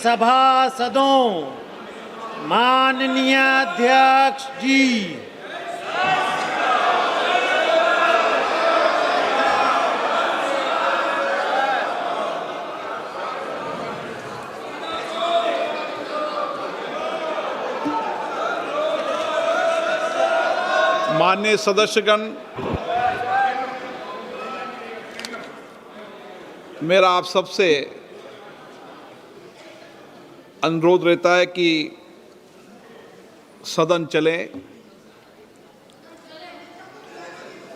सभासदों, माननीय अध्यक्ष जी, माननीय सदस्यगण, मेरा आप सबसे अनुरोध रहता है कि सदन चले।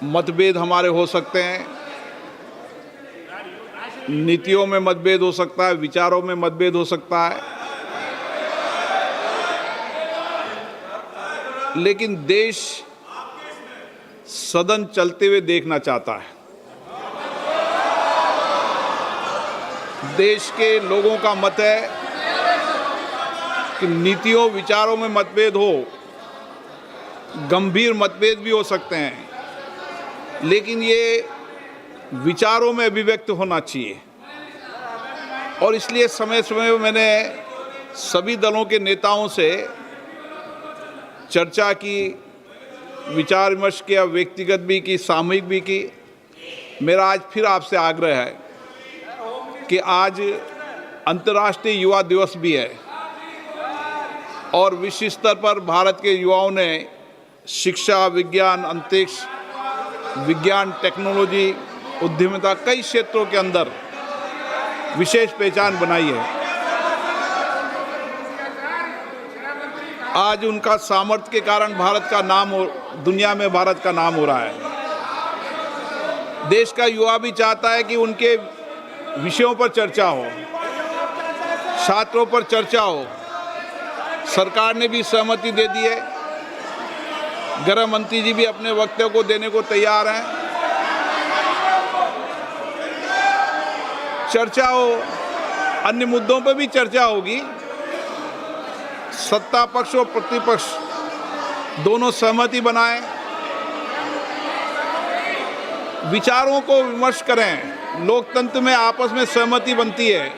मतभेद हमारे हो सकते हैं, नीतियों में मतभेद हो सकता है, विचारों में मतभेद हो सकता है, लेकिन देश सदन चलते हुए देखना चाहता है। देश के लोगों का मत है कि नीतियों विचारों में मतभेद हो, गंभीर मतभेद भी हो सकते हैं, लेकिन ये विचारों में अभिव्यक्त होना चाहिए। और इसलिए समय समय में मैंने सभी दलों के नेताओं से चर्चा की, विचार विमर्श किया, व्यक्तिगत भी की, सामूहिक भी की। मेरा आज फिर आपसे आग्रह है कि आज अंतर्राष्ट्रीय युवा दिवस भी है और विश्व स्तर पर भारत के युवाओं ने शिक्षा, विज्ञान, अंतरिक्ष, विज्ञान, टेक्नोलॉजी, उद्यमिता, कई क्षेत्रों के अंदर विशेष पहचान बनाई है। आज उनका सामर्थ्य के कारण भारत का नाम दुनिया में भारत का नाम हो रहा है। देश का युवा भी चाहता है कि उनके विषयों पर चर्चा हो, छात्रों पर चर्चा हो। सरकार ने भी सहमति दे दी है, गृह मंत्री जी भी अपने वक्तव्य को देने को तैयार हैं। चर्चा हो, अन्य मुद्दों पर भी चर्चा होगी। सत्ता पक्ष और प्रतिपक्ष दोनों सहमति बनाएं, विचारों को विमर्श करें। लोकतंत्र में आपस में सहमति बनती है।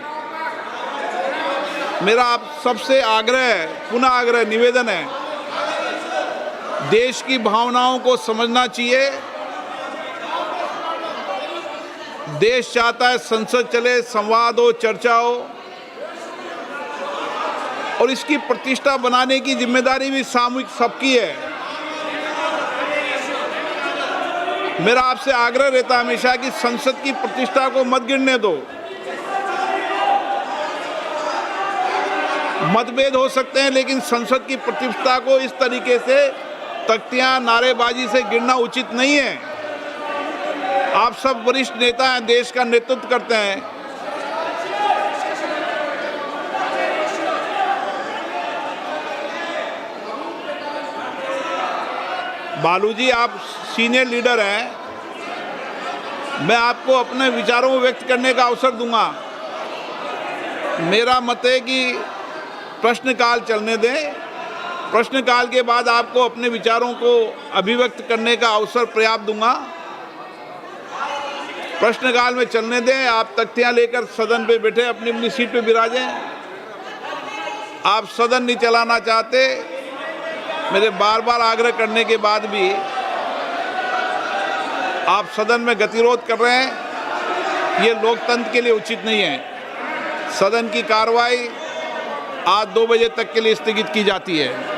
मेरा आप सबसे आग्रह, पुनः आग्रह, निवेदन है, देश की भावनाओं को समझना चाहिए। देश चाहता है संसद चले, संवाद हो, चर्चा हो, और इसकी प्रतिष्ठा बनाने की जिम्मेदारी भी सामूहिक सबकी है। मेरा आपसे आग्रह रहता है हमेशा कि संसद की प्रतिष्ठा को मत गिरने दो। मतभेद हो सकते हैं, लेकिन संसद की प्रतिष्ठा को इस तरीके से तख्तियां, नारेबाजी से गिरना उचित नहीं है। आप सब वरिष्ठ नेता हैं, देश का नेतृत्व करते हैं। बालूजी, आप सीनियर लीडर हैं, मैं आपको अपने विचारों को व्यक्त करने का अवसर दूंगा। मेरा मत है कि प्रश्नकाल चलने दें। प्रश्नकाल के बाद आपको अपने विचारों को अभिव्यक्त करने का अवसर पर्याप्त दूंगा। प्रश्नकाल में चलने दें। आप तख्तियां लेकर सदन पे बैठे अपनी अपनी सीट पे विराजें। आप सदन नहीं चलाना चाहते, मेरे बार बार आग्रह करने के बाद भी आप सदन में गतिरोध कर रहे हैं, ये लोकतंत्र के लिए उचित नहीं है। सदन की कार्रवाई आज 2 बजे तक के लिए स्थगित की जाती है।